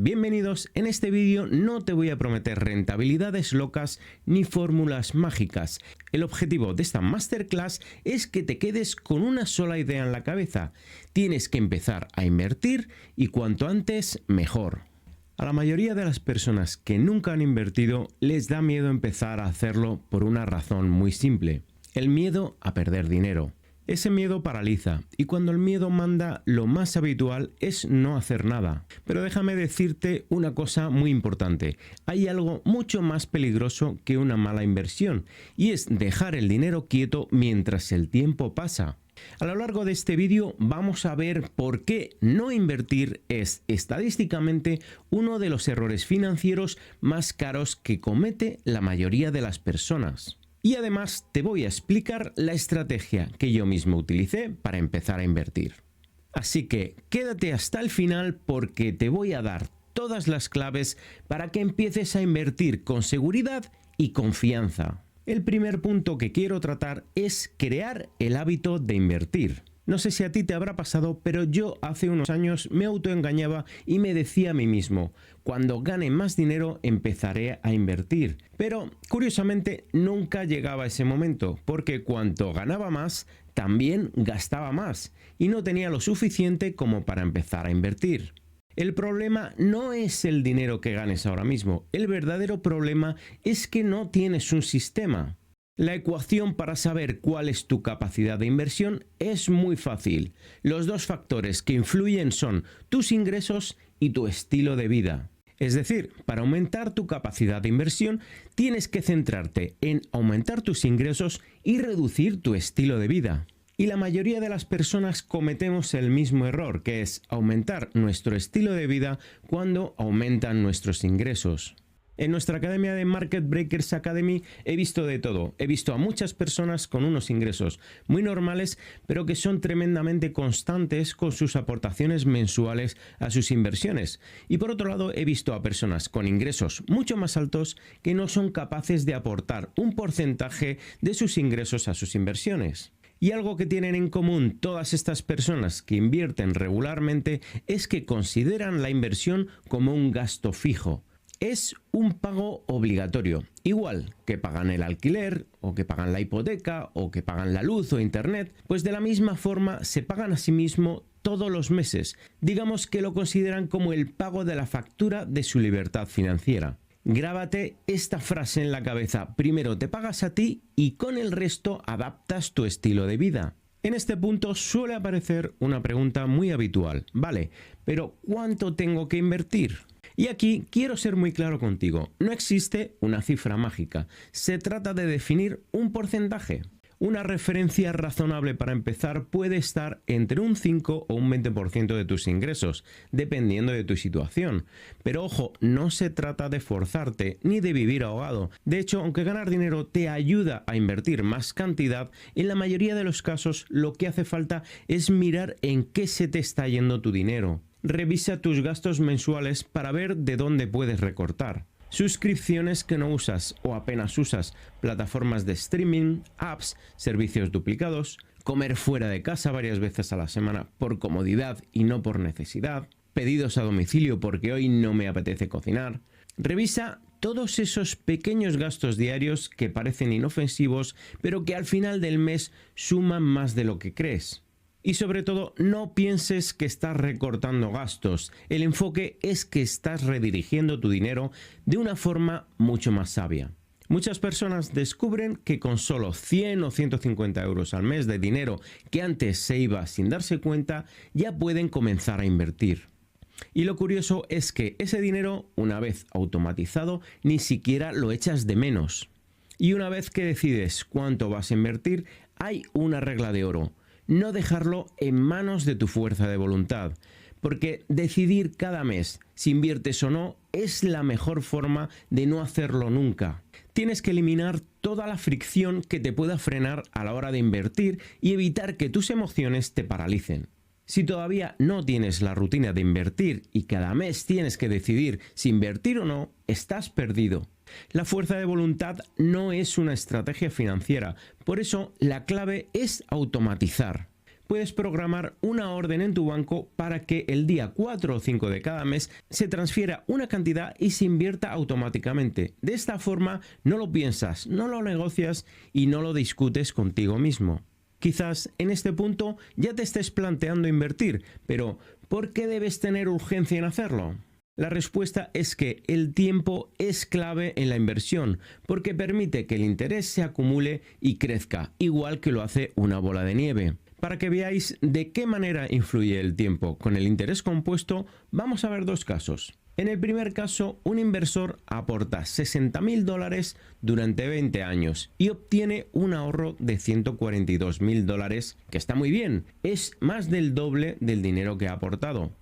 Bienvenidos. En este vídeo no te voy a prometer rentabilidades locas ni fórmulas mágicas. El objetivo de esta masterclass es que te quedes con una sola idea en la cabeza. Tienes que empezar a invertir y cuanto antes mejor. A la mayoría de las personas que nunca han invertido les da miedo empezar a hacerlo por una razón muy simple: el miedo a perder dinero. Ese miedo paraliza, y cuando el miedo manda, lo más habitual es no hacer nada. Pero déjame decirte una cosa muy importante: hay algo mucho más peligroso que una mala inversión, y es dejar el dinero quieto mientras el tiempo pasa. A lo largo de este vídeo vamos a ver por qué no invertir es estadísticamente uno de los errores financieros más caros que comete la mayoría de las personas. Y además te voy a explicar la estrategia que yo mismo utilicé para empezar a invertir. Así que quédate hasta el final porque te voy a dar todas las claves para que empieces a invertir con seguridad y confianza. El primer punto que quiero tratar es crear el hábito de invertir. No sé si a ti te habrá pasado, pero yo hace unos años me autoengañaba y me decía a mí mismo: cuando gane más dinero empezaré a invertir. Pero curiosamente nunca llegaba ese momento, porque cuanto ganaba más, también gastaba más y no tenía lo suficiente como para empezar a invertir. El problema no es el dinero que ganes ahora mismo, el verdadero problema es que no tienes un sistema. La ecuación para saber cuál es tu capacidad de inversión es muy fácil. Los dos factores que influyen son tus ingresos y tu estilo de vida. Es decir, para aumentar tu capacidad de inversión tienes que centrarte en aumentar tus ingresos y reducir tu estilo de vida. Y la mayoría de las personas cometemos el mismo error, que es aumentar nuestro estilo de vida cuando aumentan nuestros ingresos. En nuestra academia de Market Breakers Academy he visto de todo. He visto a muchas personas con unos ingresos muy normales, pero que son tremendamente constantes con sus aportaciones mensuales a sus inversiones. Y por otro lado, he visto a personas con ingresos mucho más altos que no son capaces de aportar un porcentaje de sus ingresos a sus inversiones. Y algo que tienen en común todas estas personas que invierten regularmente es que consideran la inversión como un gasto fijo. Es un pago obligatorio, igual que pagan el alquiler, o que pagan la hipoteca, o que pagan la luz o internet, pues de la misma forma se pagan a sí mismo todos los meses. Digamos que lo consideran como el pago de la factura de su libertad financiera. Grábate esta frase en la cabeza: primero te pagas a ti y con el resto adaptas tu estilo de vida. En este punto suele aparecer una pregunta muy habitual: vale, pero ¿cuánto tengo que invertir? Y aquí quiero ser muy claro contigo, no existe una cifra mágica, se trata de definir un porcentaje. Una referencia razonable para empezar puede estar entre un 5 o un 20% de tus ingresos, dependiendo de tu situación. Pero ojo, no se trata de forzarte ni de vivir ahogado. De hecho, aunque ganar dinero te ayuda a invertir más cantidad, en la mayoría de los casos lo que hace falta es mirar en qué se te está yendo tu dinero. Revisa tus gastos mensuales para ver de dónde puedes recortar. Suscripciones que no usas o apenas usas, plataformas de streaming, apps, servicios duplicados, comer fuera de casa varias veces a la semana por comodidad y no por necesidad, pedidos a domicilio porque hoy no me apetece cocinar. Revisa todos esos pequeños gastos diarios que parecen inofensivos, pero que al final del mes suman más de lo que crees. Y sobre todo, no pienses que estás recortando gastos. El enfoque es que estás redirigiendo tu dinero de una forma mucho más sabia. Muchas personas descubren que con solo 100 o 150 euros al mes de dinero que antes se iba sin darse cuenta, ya pueden comenzar a invertir. Y lo curioso es que ese dinero, una vez automatizado, ni siquiera lo echas de menos. Y una vez que decides cuánto vas a invertir, hay una regla de oro: no dejarlo en manos de tu fuerza de voluntad, porque decidir cada mes si inviertes o no es la mejor forma de no hacerlo nunca. Tienes que eliminar toda la fricción que te pueda frenar a la hora de invertir y evitar que tus emociones te paralicen. Si todavía no tienes la rutina de invertir y cada mes tienes que decidir si invertir o no, estás perdido. La fuerza de voluntad no es una estrategia financiera, por eso la clave es automatizar. puedes programar una orden en tu banco para que el día 4 o 5 de cada mes se transfiera una cantidad y se invierta automáticamente. De esta forma no lo piensas, no lo negocias y no lo discutes contigo mismo. Quizás en este punto ya te estés planteando invertir, pero ¿por qué debes tener urgencia en hacerlo? La respuesta es que el tiempo es clave en la inversión, porque permite que el interés se acumule y crezca, igual que lo hace una bola de nieve. Para que veáis de qué manera influye el tiempo con el interés compuesto, vamos a ver dos casos. En el primer caso, un inversor aporta $60.000 durante 20 años y obtiene un ahorro de $142.000, que está muy bien, es más del doble del dinero que ha aportado.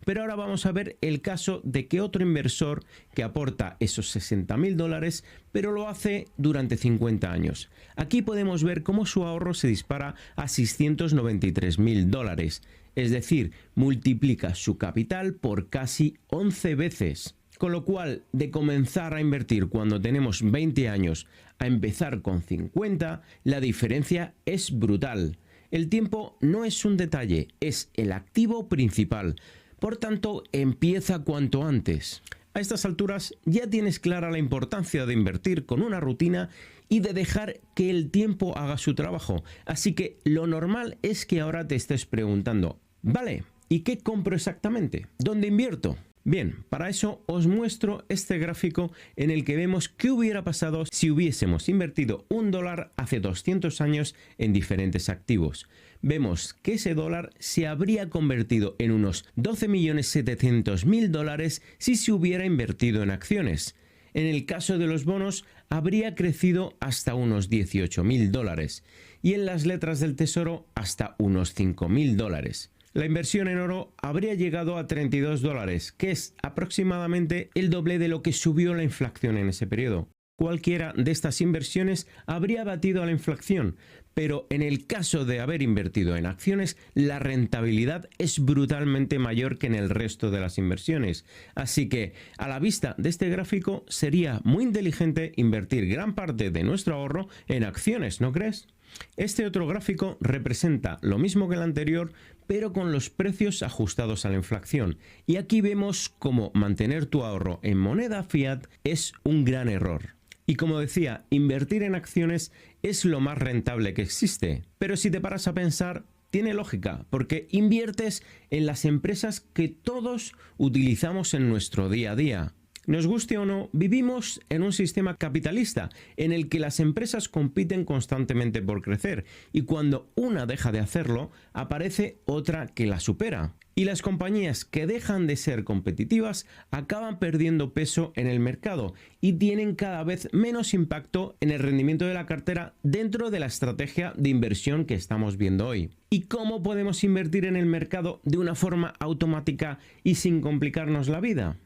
Pero ahora vamos a ver el caso de que otro inversor que aporta esos $60.000, pero lo hace durante 50 años. Aquí podemos ver cómo su ahorro se dispara a $693.000, es decir, multiplica su capital por casi 11 veces. Con lo cual, de comenzar a invertir cuando tenemos 20 años a empezar con 50, la diferencia es brutal. El tiempo no es un detalle, es el activo principal. Por tanto, empieza cuanto antes. A estas alturas ya tienes clara la importancia de invertir con una rutina y de dejar que el tiempo haga su trabajo. Así que lo normal es que ahora te estés preguntando, vale, ¿y qué compro exactamente? ¿Dónde invierto? Bien, para eso os muestro este gráfico en el que vemos qué hubiera pasado si hubiésemos invertido $1 hace 200 años en diferentes activos. Vemos que ese dólar se habría convertido en unos $12.700.000 si se hubiera invertido en acciones. En el caso de los bonos, habría crecido hasta unos $18.000 y en las letras del tesoro hasta unos $5.000. La inversión en oro habría llegado a $32, que es aproximadamente el doble de lo que subió la inflación en ese periodo. Cualquiera de estas inversiones habría batido a la inflación, pero en el caso de haber invertido en acciones, la rentabilidad es brutalmente mayor que en el resto de las inversiones. Así que, a la vista de este gráfico, sería muy inteligente invertir gran parte de nuestro ahorro en acciones, ¿no crees? Este otro gráfico representa lo mismo que el anterior, pero con los precios ajustados a la inflación. Y aquí vemos cómo mantener tu ahorro en moneda fiat es un gran error. Y como decía, invertir en acciones es lo más rentable que existe. Pero si te paras a pensar, tiene lógica, porque inviertes en las empresas que todos utilizamos en nuestro día a día. Nos guste o no, vivimos en un sistema capitalista en el que las empresas compiten constantemente por crecer y cuando una deja de hacerlo, aparece otra que la supera. Y las compañías que dejan de ser competitivas acaban perdiendo peso en el mercado y tienen cada vez menos impacto en el rendimiento de la cartera dentro de la estrategia de inversión que estamos viendo hoy. ¿Y cómo podemos invertir en el mercado de una forma automática y sin complicarnos la vida?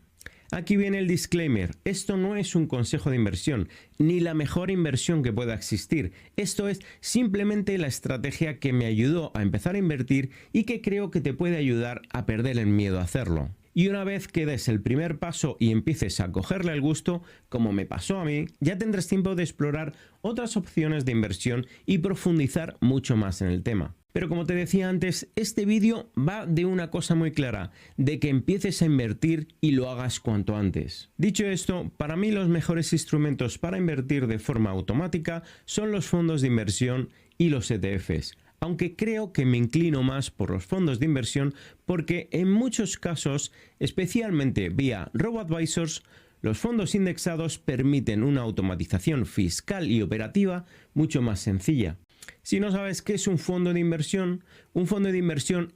Aquí viene el disclaimer, esto no es un consejo de inversión, ni la mejor inversión que pueda existir. Esto es simplemente la estrategia que me ayudó a empezar a invertir y que creo que te puede ayudar a perder el miedo a hacerlo. Y una vez que des el primer paso y empieces a cogerle el gusto, como me pasó a mí, ya tendrás tiempo de explorar otras opciones de inversión y profundizar mucho más en el tema. Pero como te decía antes, este vídeo va de una cosa muy clara, de que empieces a invertir y lo hagas cuanto antes. Dicho esto, para mí los mejores instrumentos para invertir de forma automática son los fondos de inversión y los ETFs. Aunque creo que me inclino más por los fondos de inversión porque en muchos casos, especialmente vía robo-advisors, los fondos indexados permiten una automatización fiscal y operativa mucho más sencilla. Si no sabes qué es un fondo de inversión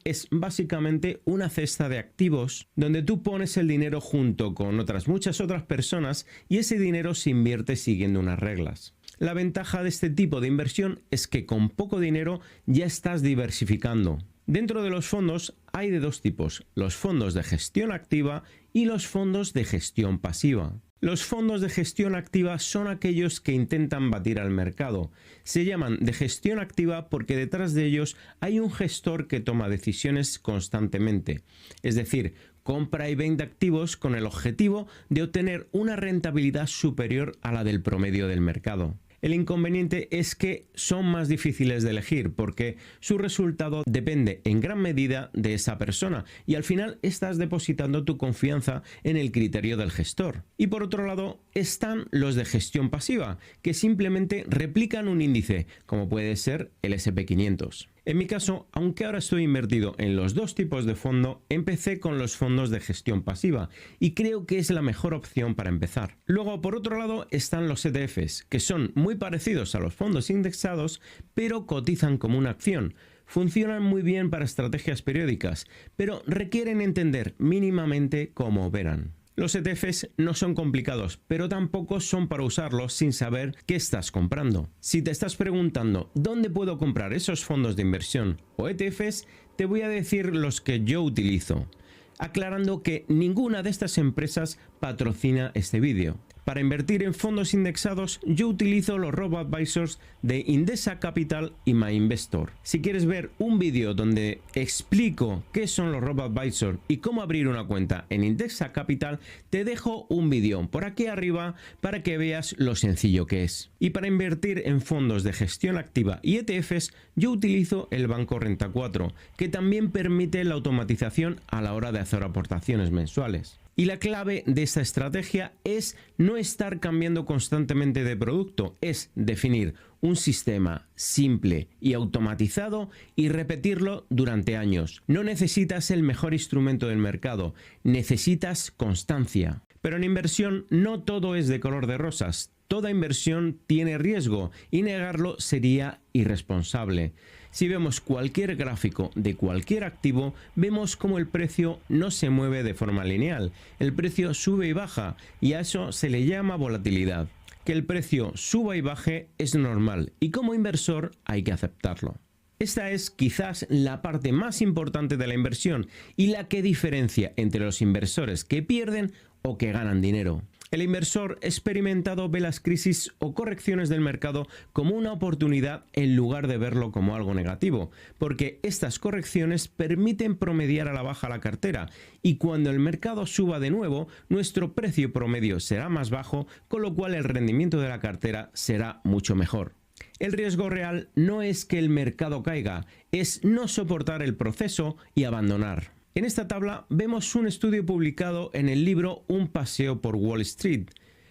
es básicamente una cesta de activos donde tú pones el dinero junto con muchas otras personas y ese dinero se invierte siguiendo unas reglas. La ventaja de este tipo de inversión es que con poco dinero ya estás diversificando. Dentro de los fondos hay de dos tipos, los fondos de gestión activa y los fondos de gestión pasiva. Los fondos de gestión activa son aquellos que intentan batir al mercado. Se llaman de gestión activa porque detrás de ellos hay un gestor que toma decisiones constantemente. Es decir, compra y vende activos con el objetivo de obtener una rentabilidad superior a la del promedio del mercado. El inconveniente es que son más difíciles de elegir porque su resultado depende en gran medida de esa persona y al final estás depositando tu confianza en el criterio del gestor. Y por otro lado están los de gestión pasiva, que simplemente replican un índice, como puede ser el S&P 500. En mi caso, aunque ahora estoy invertido en los dos tipos de fondo, empecé con los fondos de gestión pasiva y creo que es la mejor opción para empezar. Luego, por otro lado, están los ETFs, que son muy parecidos a los fondos indexados, pero cotizan como una acción. Funcionan muy bien para estrategias periódicas, pero requieren entender mínimamente cómo operan. Los ETFs no son complicados, pero tampoco son para usarlos sin saber qué estás comprando. Si te estás preguntando dónde puedo comprar esos fondos de inversión o ETFs, te voy a decir los que yo utilizo, aclarando que ninguna de estas empresas patrocina este vídeo. Para invertir en fondos indexados, yo utilizo los robo-advisors de Indesa Capital y MyInvestor. Si quieres ver un vídeo donde explico qué son los robo-advisors y cómo abrir una cuenta en Indesa Capital, te dejo un vídeo por aquí arriba para que veas lo sencillo que es. Y para invertir en fondos de gestión activa y ETFs, yo utilizo el Banco Renta 4, que también permite la automatización a la hora de hacer aportaciones mensuales. Y la clave de esta estrategia es no estar cambiando constantemente de producto, es definir un sistema simple y automatizado y repetirlo durante años. No necesitas el mejor instrumento del mercado, necesitas constancia. Pero en inversión no todo es de color de rosas. Toda inversión tiene riesgo y negarlo sería irresponsable. Si vemos cualquier gráfico de cualquier activo, vemos cómo el precio no se mueve de forma lineal. El precio sube y baja y a eso se le llama volatilidad. Que el precio suba y baje es normal y como inversor hay que aceptarlo. Esta es quizás la parte más importante de la inversión y la que diferencia entre los inversores que pierden o que ganan dinero. El inversor experimentado ve las crisis o correcciones del mercado como una oportunidad en lugar de verlo como algo negativo, porque estas correcciones permiten promediar a la baja la cartera y cuando el mercado suba de nuevo, nuestro precio promedio será más bajo, con lo cual el rendimiento de la cartera será mucho mejor. El riesgo real no es que el mercado caiga, es no soportar el proceso y abandonar. En esta tabla vemos un estudio publicado en el libro Un paseo por Wall Street.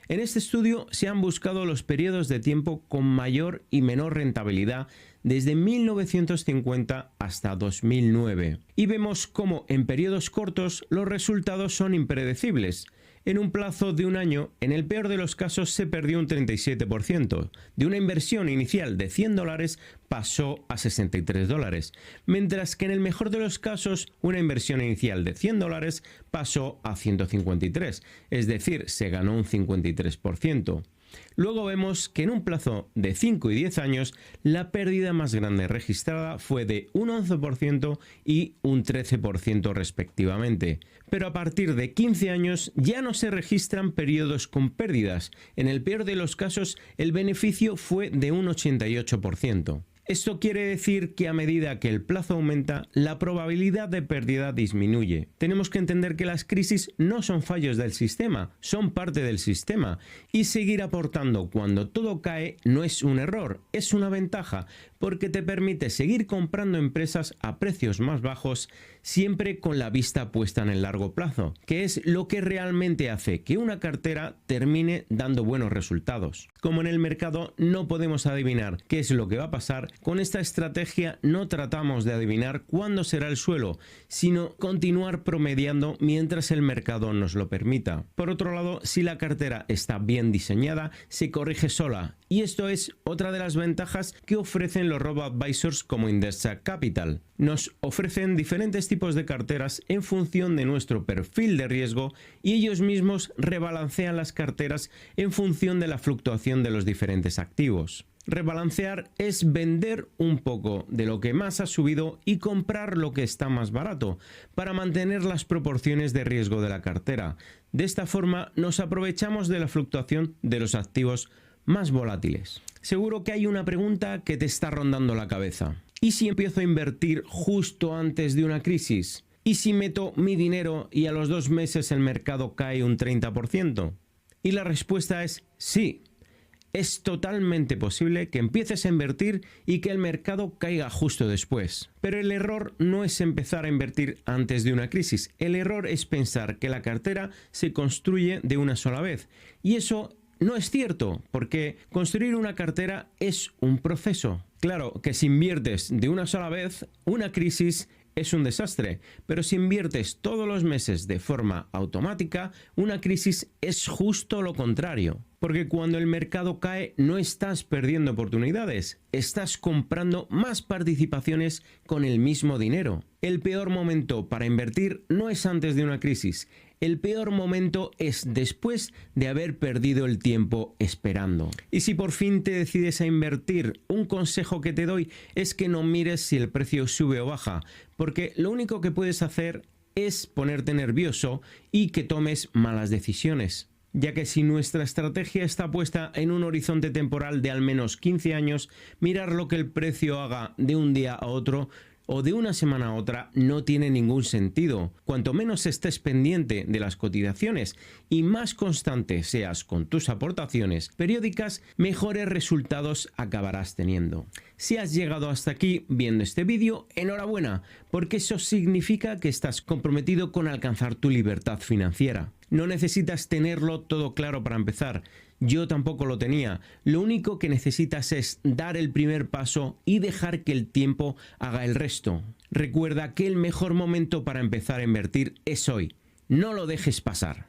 En este estudio se han buscado los periodos de tiempo con mayor y menor rentabilidad desde 1950 hasta 2009. Y vemos cómo en periodos cortos los resultados son impredecibles. En un plazo de un año, en el peor de los casos, se perdió un 37%. De una inversión inicial de $100 pasó a $63, mientras que en el mejor de los casos, una inversión inicial de $100 pasó a 153, es decir, se ganó un 53%. Luego vemos que en un plazo de 5 y 10 años la pérdida más grande registrada fue de un 11% y un 13% respectivamente. Pero a partir de 15 años ya no se registran periodos con pérdidas. En el peor de los casos el beneficio fue de un 88%. Esto quiere decir que a medida que el plazo aumenta, la probabilidad de pérdida disminuye. Tenemos que entender que las crisis no son fallos del sistema, son parte del sistema. Y seguir aportando cuando todo cae no es un error, es una ventaja, porque te permite seguir comprando empresas a precios más bajos, siempre con la vista puesta en el largo plazo, que es lo que realmente hace que una cartera termine dando buenos resultados. Como en el mercado no podemos adivinar qué es lo que va a pasar, con esta estrategia no tratamos de adivinar cuándo será el suelo, sino continuar promediando mientras el mercado nos lo permita. Por otro lado, si la cartera está bien diseñada, se corrige sola, y esto es otra de las ventajas que ofrecen los robo-advisors como Indesa Capital. Nos ofrecen diferentes tipos de carteras en función de nuestro perfil de riesgo y ellos mismos rebalancean las carteras en función de la fluctuación de los diferentes activos. Rebalancear es vender un poco de lo que más ha subido y comprar lo que está más barato para mantener las proporciones de riesgo de la cartera. De esta forma nos aprovechamos de la fluctuación de los activos más volátiles. Seguro que hay una pregunta que te está rondando la cabeza. ¿Y si empiezo a invertir justo antes de una crisis? ¿Y si meto mi dinero y a los 2 meses el mercado cae un 30%? Y la respuesta es sí. Es totalmente posible que empieces a invertir y que el mercado caiga justo después. Pero el error no es empezar a invertir antes de una crisis. El error es pensar que la cartera se construye de una sola vez. Y eso no es cierto, porque construir una cartera es un proceso. Claro que si inviertes de una sola vez, una crisis es un desastre, pero si inviertes todos los meses de forma automática, una crisis es justo lo contrario. Porque cuando el mercado cae no estás perdiendo oportunidades, estás comprando más participaciones con el mismo dinero. El peor momento para invertir no es antes de una crisis, el peor momento es después de haber perdido el tiempo esperando. Y si por fin te decides a invertir, un consejo que te doy es que no mires si el precio sube o baja, porque lo único que puedes hacer es ponerte nervioso y que tomes malas decisiones. Ya que si nuestra estrategia está puesta en un horizonte temporal de al menos 15 años, mirar lo que el precio haga de un día a otro o de una semana a otra no tiene ningún sentido. Cuanto menos estés pendiente de las cotizaciones y más constante seas con tus aportaciones periódicas, mejores resultados acabarás teniendo. Si has llegado hasta aquí viendo este vídeo, enhorabuena, porque eso significa que estás comprometido con alcanzar tu libertad financiera. No necesitas tenerlo todo claro para empezar. Yo tampoco lo tenía. Lo único que necesitas es dar el primer paso y dejar que el tiempo haga el resto. Recuerda que el mejor momento para empezar a invertir es hoy. No lo dejes pasar.